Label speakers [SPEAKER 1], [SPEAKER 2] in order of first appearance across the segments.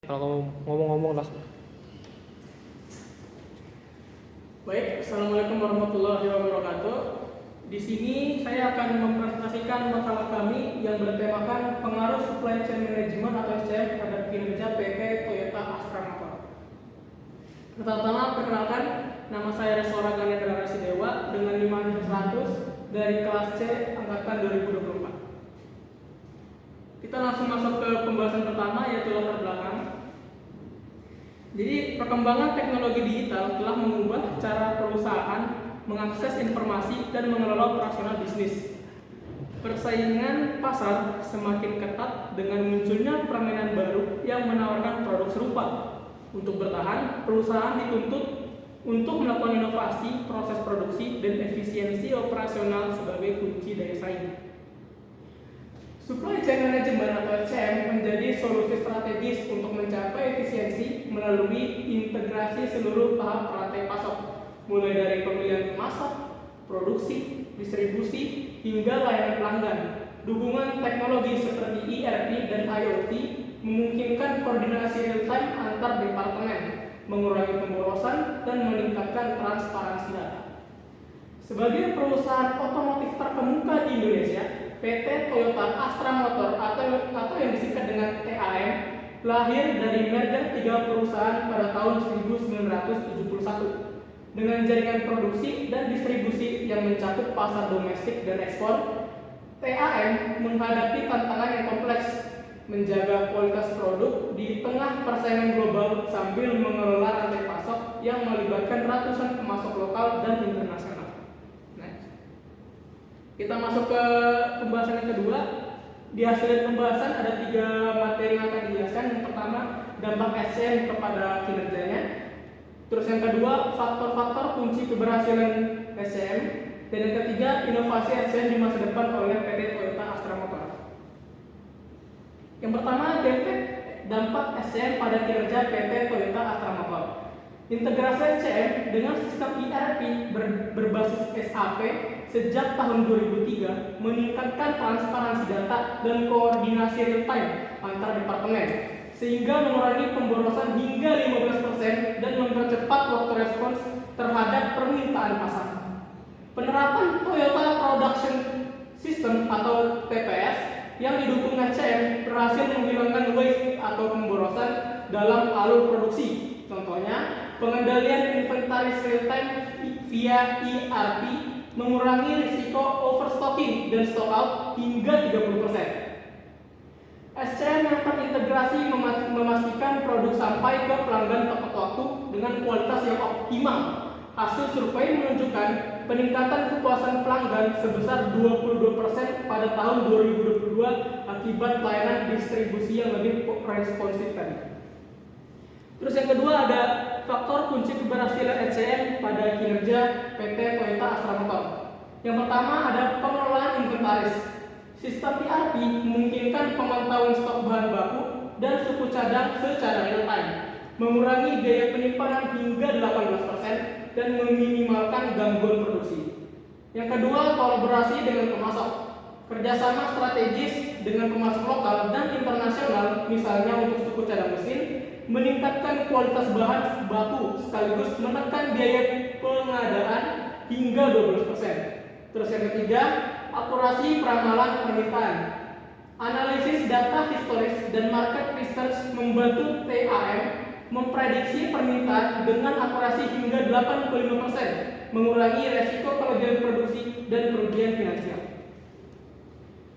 [SPEAKER 1] Kalau ngomong-ngomong langsung.
[SPEAKER 2] Baik, Assalamualaikum warahmatullahi wabarakatuh. Di sini saya akan mempresentasikan makalah kami yang bertemakan pengaruh supply chain management atau SCM terhadap kinerja PT Toyota Astra Motor. Pertama-tama perkenalkan, nama saya Resora Ganendra Rasidewa dengan 5100 dari kelas C angkatan 2024. Kita langsung masuk ke pembahasan pertama, yaitu latar belakang. Jadi perkembangan teknologi digital telah mengubah cara perusahaan mengakses informasi dan mengelola operasional bisnis. Persaingan pasar semakin ketat dengan munculnya permainan baru yang menawarkan produk serupa. Untuk bertahan, perusahaan dituntut untuk melakukan inovasi, proses produksi, dan efisiensi operasional sebagai kunci daya saing. Supply chain management atau SCM menjadi solusi strategis untuk mencapai efisiensi melalui integrasi seluruh tahap rantai pasok, mulai dari pemilihan pemasok, produksi, distribusi, hingga layanan pelanggan. Dukungan teknologi seperti ERP dan IoT memungkinkan koordinasi real-time antar departemen, mengurangi pemborosan, dan meningkatkan transparansi data. Sebagai perusahaan otomotif terkemuka di Indonesia, PT Toyota Astra Motor atau yang disingkat dengan TAM lahir dari merger 3 perusahaan pada tahun 1971 dengan jaringan produksi dan distribusi yang mencakup pasar domestik dan ekspor. TAM menghadapi tantangan yang kompleks, menjaga kualitas produk di tengah persaingan global sambil mengelola rantai pasok yang melibatkan ratusan pemasok lokal dan internasional. Kita masuk ke pembahasan yang kedua. Di hasil pembahasan ada 3 materi yang akan dijelaskan. Yang pertama, dampak SCM kepada kinerjanya. Terus yang kedua, faktor-faktor kunci keberhasilan SCM. Dan yang ketiga, inovasi SCM di masa depan oleh PT Toyota Astra Motor. Yang pertama, dampak SCM pada kinerja PT Toyota Astra Motor. Integrasi SCM dengan sistem ERP berbasis SAP sejak tahun 2003 meningkatkan transparansi data dan koordinasi real-time antar departemen, sehingga mengurangi pemborosan hingga 15% dan mempercepat waktu respons terhadap permintaan pasar. Penerapan Toyota Production System atau TPS yang didukung SCM berhasil menghilangkan waste atau pemborosan dalam alur produksi. Contohnya, pengendalian inventaris real-time via ERP mengurangi risiko overstocking dan stock out hingga 30%. SCM yang terintegrasi memastikan produk sampai ke pelanggan tepat waktu dengan kualitas yang optimal. Hasil survei menunjukkan peningkatan kepuasan pelanggan sebesar 22% pada tahun 2022 akibat layanan distribusi yang lebih responsif tadi. Terus yang kedua ada faktor kunci keberhasilan SCM pada kinerja PT Toyota Astra Motor. Yang pertama ada pengelolaan inventaris. Sistem ERP memungkinkan pemantauan stok bahan baku dan suku cadang secara real time, mengurangi biaya penyimpanan hingga 18% dan meminimalkan gangguan produksi. Yang kedua, kolaborasi dengan pemasok. Kerjasama strategis dengan pemasok lokal dan internasional, misalnya untuk suku cadang mesin, meningkatkan kualitas bahan baku sekaligus menekan biaya pengadaan hingga 12%. Terus yang ketiga, akurasi peramalan permintaan. Analisis data historis dan market research membantu TAM memprediksi permintaan dengan akurasi hingga 85%, mengurangi resiko kelebihan produksi dan kerugian finansial.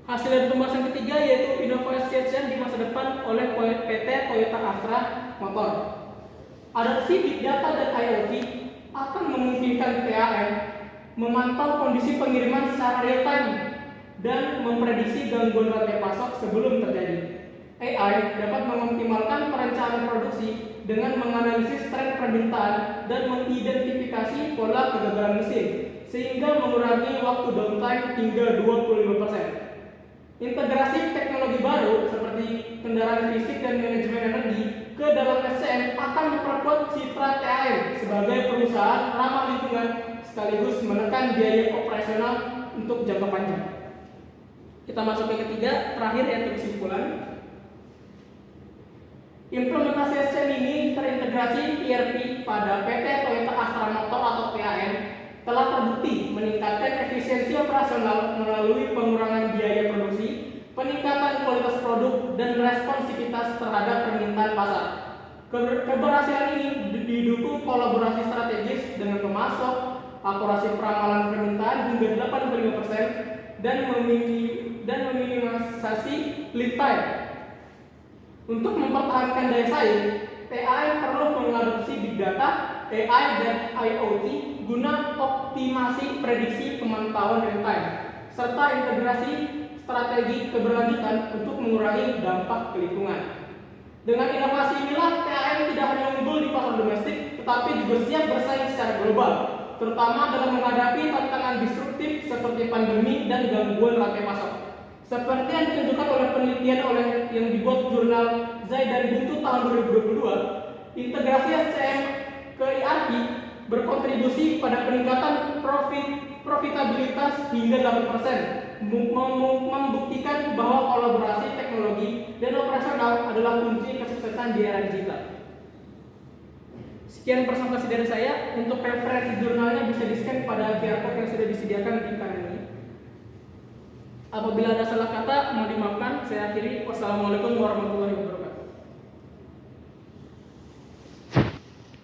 [SPEAKER 2] Hasil dari pembahasan ketiga yaitu inovasi SCM di masa depan oleh PT Toyota Astra Motor. Adopsi Big Data dan IoT akan memungkinkan TAM memantau kondisi pengiriman secara real time dan memprediksi gangguan rantai pasok sebelum terjadi. AI dapat mengoptimalkan perencanaan produksi dengan menganalisis tren permintaan dan mengidentifikasi pola kegagalan mesin sehingga mengurangi waktu downtime hingga 25%. Integrasi teknologi baru seperti kendaraan fisik dan manajemen energi ke dalam SCM akan memperkuat citra TAM sebagai perusahaan ramah lingkungan sekaligus menekan biaya operasional untuk jangka panjang. Kita masuk ke ketiga, terakhir yaitu kesimpulan. Implementasi SCM ini terintegrasi ERP pada PT Toyota Astra Motor atau TAM telah terbukti meningkatkan efisiensi operasional melalui pengurangan biaya produksi, peningkatan kualitas produk, dan responsivitas terhadap permintaan pasar. Keberhasilan ini didukung kolaborasi strategis dengan pemasok, akurasi peramalan permintaan hingga 85%, dan meminimalisasi lead time. Untuk mempertahankan daya saing, TAM perlu mengadopsi big data, AI, dan IoT guna optimasi prediksi pemantauan real time, serta integrasi strategi keberlanjutan untuk mengurangi dampak ke lingkungan. Dengan inovasi inilah TAM tidak hanya unggul di pasar domestik, tetapi juga siap bersaing secara global, terutama dalam menghadapi tantangan disruptif seperti pandemi dan gangguan rantai pasok. Seperti yang ditunjukkan oleh penelitian yang dibuat jurnal Zai dan Buntu tahun 2022, integrasi SCM ke ERP berkontribusi pada peningkatan profitabilitas hingga 8%, membuktikan bahwa kolaborasi teknologi dan operasional adalah kunci kesuksesan di era digital. Sekian presentasi dari saya. Untuk referensi jurnalnya bisa di-scan pada QR code yang sudah disediakan di kanan ini. Apabila ada salah kata, mohon dimaafkan. Saya akhiri. Wassalamualaikum warahmatullahi wabarakatuh.